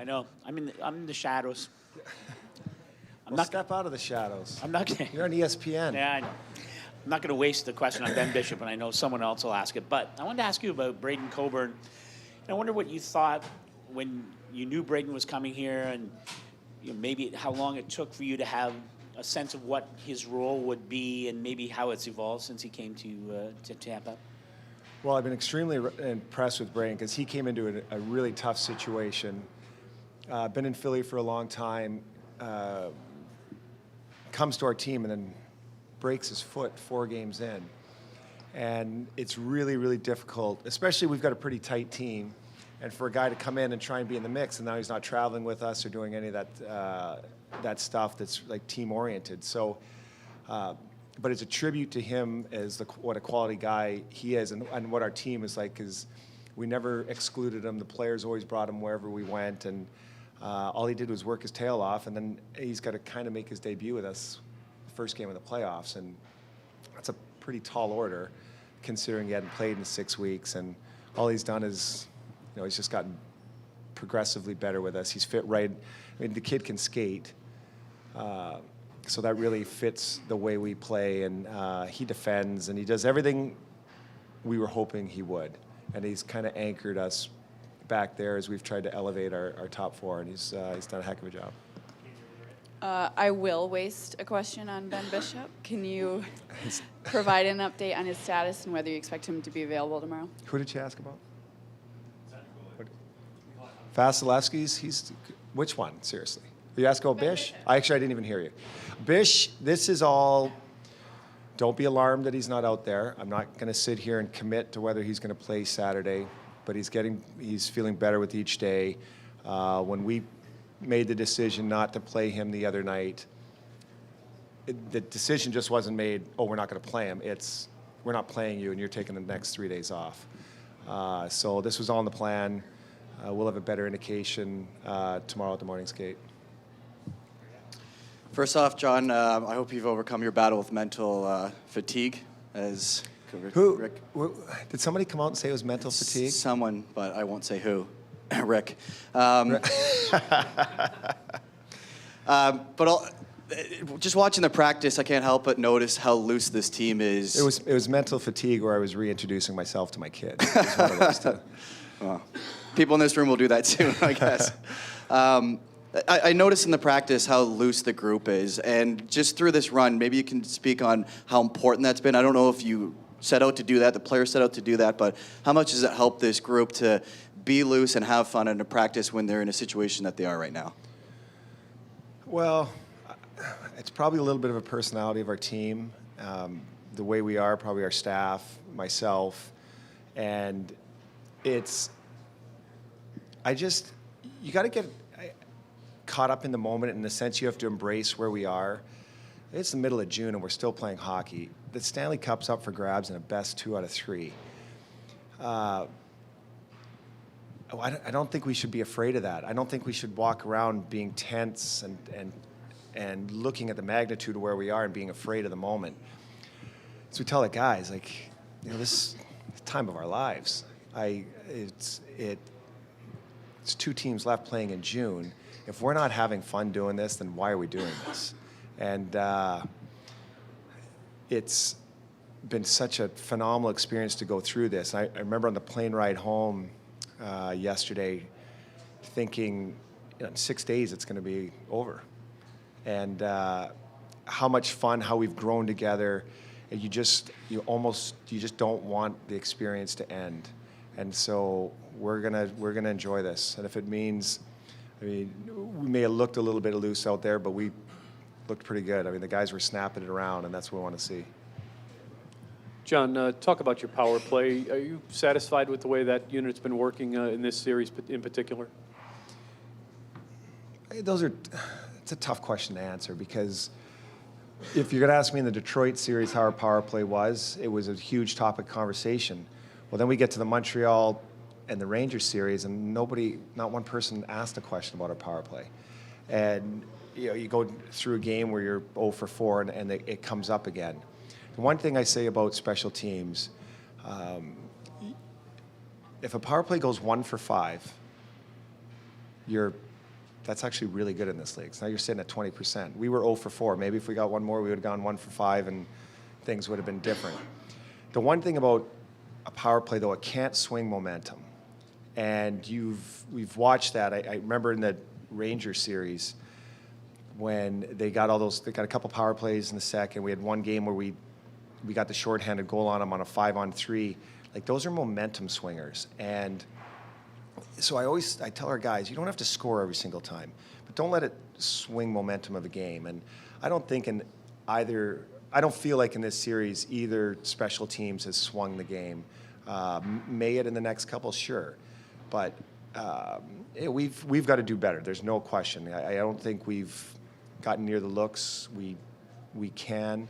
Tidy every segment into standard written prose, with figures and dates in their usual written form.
I know. I'm in the shadows. Step out of the shadows. I'm not gonna. You're on ESPN. Yeah, I know. I'm not going to waste the question on Ben Bishop, and I know someone else will ask it. But I wanted to ask you about Braden Coburn. And I wonder what you thought when you knew Braden was coming here, and maybe how long it took for you to have a sense of what his role would be, and maybe how it's evolved since he came to Tampa. Well, I've been extremely impressed with Braden because he came into a really tough situation. Been in Philly for a long time. Comes to our team and then breaks his foot 4 games in. And it's really, really difficult, especially we've got a pretty tight team. And for a guy to come in and try and be in the mix, and now he's not traveling with us or doing any of that stuff that's like team-oriented. So, but it's a tribute to him as what a quality guy he is, and what our team is like, because we never excluded him. The players always brought him wherever we went, and all he did was work his tail off, and then he's got to kind of make his debut with us first game of the playoffs, and that's a pretty tall order considering he hadn't played in 6 weeks, and all he's done is, he's just gotten progressively better with us. He's fit right. I mean, the kid can skate, so that really fits the way we play, and he defends, and he does everything we were hoping he would, and he's kind of anchored us back there as we've tried to elevate our top 4, and he's done a heck of a job. I will waste a question on Ben Bishop. Can you provide an update on his status and whether you expect him to be available tomorrow? Who did you ask about? Vasilevsky's? Which one? Seriously. You asked about Bish? I didn't even hear you. Bish, this is all, don't be alarmed that he's not out there. I'm not going to sit here and commit to whether he's going to play Saturday, but he's feeling better with each day. When we made the decision not to play him the other night, the decision just wasn't made, we're not going to play him. It's, we're not playing you, and you're taking the next 3 days off. So this was on the plan. We'll have a better indication tomorrow at the morning skate. First off, John, I hope you've overcome your battle with mental fatigue. As Rick, did somebody come out and say it was mental fatigue? Someone, but I won't say who. Rick. Just watching the practice, I can't help but notice how loose this team is. It was mental fatigue, where I was reintroducing myself to my kid. It was one of those two. Well, people in this room will do that too, I guess. I noticed in the practice how loose the group is, and just through this run, maybe you can speak on how important that's been. I don't know if you set out to do that, the players set out to do that, but how much does it help this group to be loose and have fun in a practice when they're in a situation that they are right now? Well, it's probably a little bit of a personality of our team, the way we are, probably our staff, myself, and you got to get caught up in the moment, in the sense you have to embrace where we are. It's the middle of June and we're still playing hockey. The Stanley Cup's up for grabs in a best 2 out of 3. I don't think we should be afraid of that. I don't think we should walk around being tense and looking at the magnitude of where we are and being afraid of the moment. So we tell the guys, this is the time of our lives. It's 2 teams left playing in June. If we're not having fun doing this, then why are we doing this? And it's been such a phenomenal experience to go through this. I remember on the plane ride home yesterday thinking, in 6 days it's going to be over. And how much fun, how we've grown together. And you just don't want the experience to end. And so we're gonna enjoy this. And if it means, we may have looked a little bit loose out there, but we looked pretty good. The guys were snapping it around, and that's what we want to see. John, talk about your power play. Are you satisfied with the way that unit's been working in this series in particular? It's a tough question to answer, because if you're going to ask me in the Detroit series how our power play was, it was a huge topic of conversation. Well, then we get to the Montreal and the Rangers series, and not one person asked a question about our power play. And you go through a game where you're 0 for 4, and it comes up again. The one thing I say about special teams, if a power play goes 1 for 5, you're that's actually really good in this league. So now you're sitting at 20%. We were 0 for 4. Maybe if we got one more, we would have gone 1 for 5, and things would have been different. The one thing about a power play, though, it can't swing momentum. And we've watched that. I remember in the Rangers series when they got a couple power plays in the second. We had one game where we got the shorthanded goal on them on a 5-on-3. Like, those are momentum swingers. And so I tell our guys, you don't have to score every single time, but don't let it swing momentum of a game. And I don't feel like in this series either special teams has swung the game. May it in the next couple, sure, but we've got to do better. There's no question. I don't think we've gotten near the looks we can,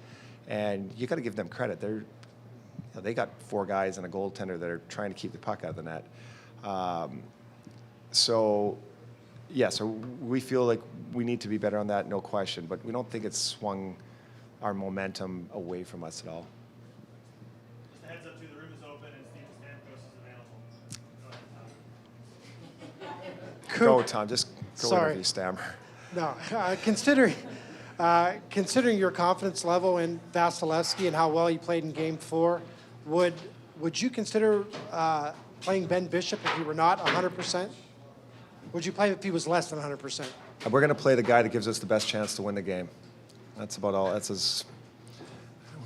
and you got to give them credit. They got 4 guys and a goaltender that are trying to keep the puck out of the net. So we feel like we need to be better on that, no question, but we don't think it's swung our momentum away from us at all. Just a heads up, too, the room is open and Steve Stamkos is available. Go, Tom. Just go Sorry. whenever you stammer. No, considering your confidence level in Vasilevsky and how well he played in Game 4, would you consider playing Ben Bishop if he were not 100%? Would you play if he was less than 100%? We're going to play the guy that gives us the best chance to win the game. That's about all. That's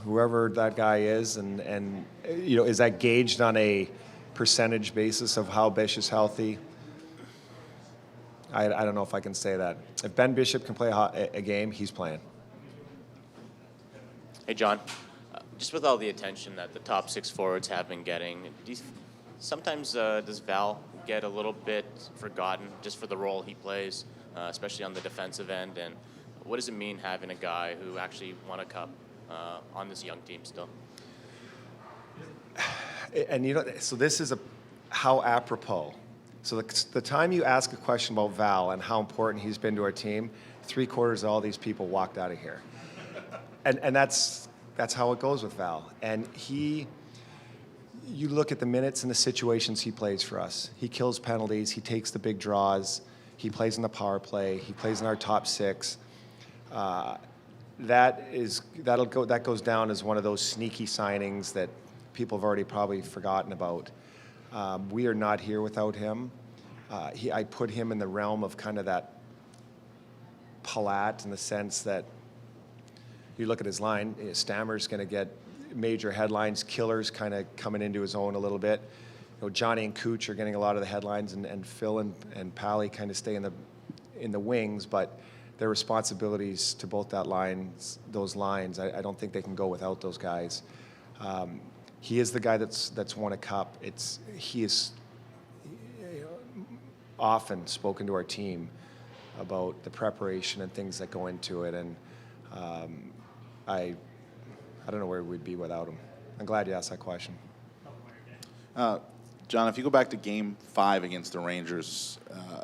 whoever that guy is, and is that gauged on a percentage basis of how Bish is healthy? I don't know if I can say that. If Ben Bishop can play a game, he's playing. Hey, John. Just with all the attention that the top 6 forwards have been getting, sometimes does Val get a little bit forgotten just for the role he plays, especially on the defensive end? And what does it mean having a guy who actually won a cup on this young team still? And so this is how apropos. So the time you ask a question about Val and how important he's been to our team, 3/4 of all these people walked out of here. And that's how it goes with Val. And you look at the minutes and the situations he plays for us. He kills penalties. He takes the big draws. He plays in the power play. He plays in our top 6. That goes down as one of those sneaky signings that people have already probably forgotten about. We are not here without him. I put him in the realm of kind of that Palat in the sense that you look at his line, Stammer's going to get major headlines, Killer's kind of coming into his own a little bit. Johnny and Cooch are getting a lot of the headlines, and Phil and Pally kind of stay in the wings, but their responsibilities to both those lines, I don't think they can go without those guys. He is the guy that's won a cup. He is often spoken to our team about the preparation and things that go into it, and I don't know where we'd be without him. I'm glad you asked that question. John, if you go back to Game 5 against the Rangers,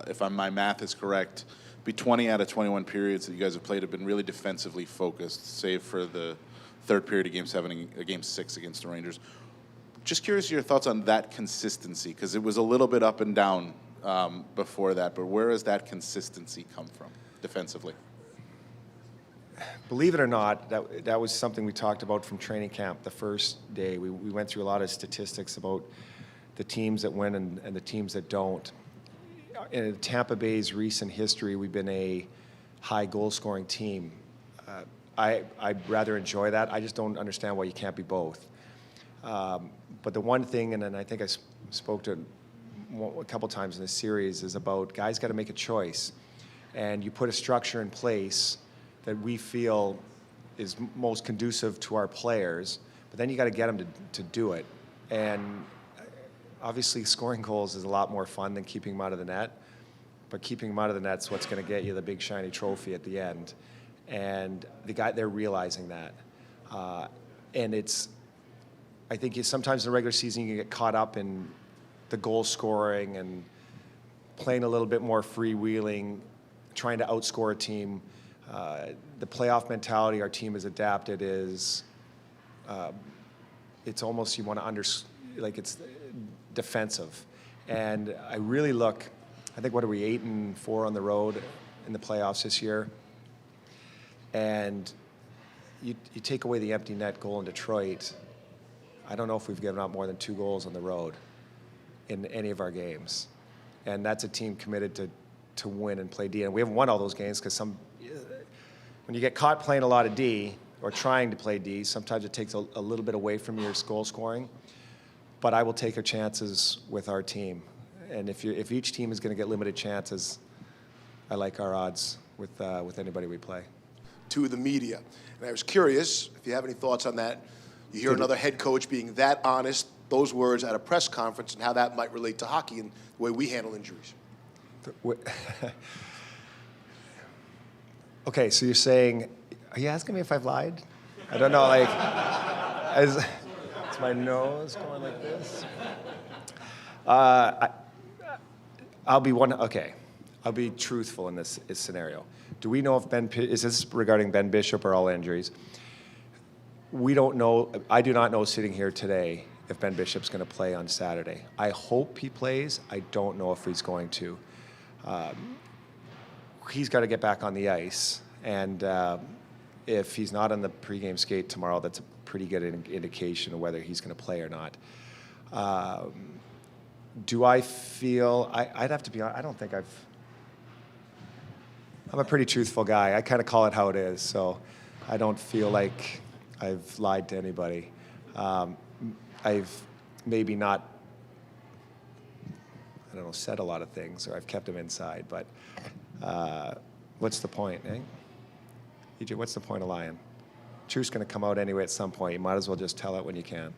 if my math is correct, 20 out of 21 periods that you guys have played have been really defensively focused, save for the third period of Game 7 and Game 6 against the Rangers. Just curious your thoughts on that consistency, because it was a little bit up and down before that, but where has that consistency come from defensively? Believe it or not, that was something we talked about from training camp the first day. We went through a lot of statistics about the teams that win and the teams that don't. In Tampa Bay's recent history, we've been a high goal-scoring team. I'd rather enjoy that. I just don't understand why you can't be both. But the one thing, and I think I spoke to a couple times in this series, is about guys got to make a choice. And you put a structure in place that we feel is most conducive to our players, but then you got to get them to do it. And obviously scoring goals is a lot more fun than keeping them out of the net, but keeping them out of the net is what's going to get you the big shiny trophy at the end. And they're realizing that. And I think sometimes in the regular season you get caught up in the goal scoring and playing a little bit more freewheeling, trying to outscore a team. The playoff mentality our team has adapted is it's almost you want to it's defensive. And I really look I think, what are we, 8-4 on the road in the playoffs this year? And you take away the empty net goal in Detroit, I don't know if we've given up more than 2 goals on the road in any of our games. And that's a team committed to win and play D. And we haven't won all those games because when you get caught playing a lot of D or trying to play D, sometimes it takes a little bit away from your goal scoring. But I will take our chances with our team. And if each team is going to get limited chances, I like our odds with anybody we play. To the media. And I was curious if you have any thoughts on that. You hear another head coach being that honest, those words at a press conference, and how that might relate to hockey and the way we handle injuries. Okay, so you're saying, are you asking me if I've lied? I don't know, like, is my nose going like this? I'll be truthful in this scenario. Do we know if is this regarding Ben Bishop or all injuries? We don't know. I do not know sitting here today if Ben Bishop's going to play on Saturday. I hope he plays. I don't know if he's going to. He's got to get back on the ice, and if he's not on the pregame skate tomorrow, that's a pretty good indication of whether he's going to play or not. Do I feel, I'd have to be honest, I don't think I'm a pretty truthful guy. I kind of call it how it is, so I don't feel like I've lied to anybody. I've maybe not, I don't know, said a lot of things, or I've kept them inside, but what's the point, eh? EJ, what's the point of lying? Truth's going to come out anyway at some point. You might as well just tell it when you can.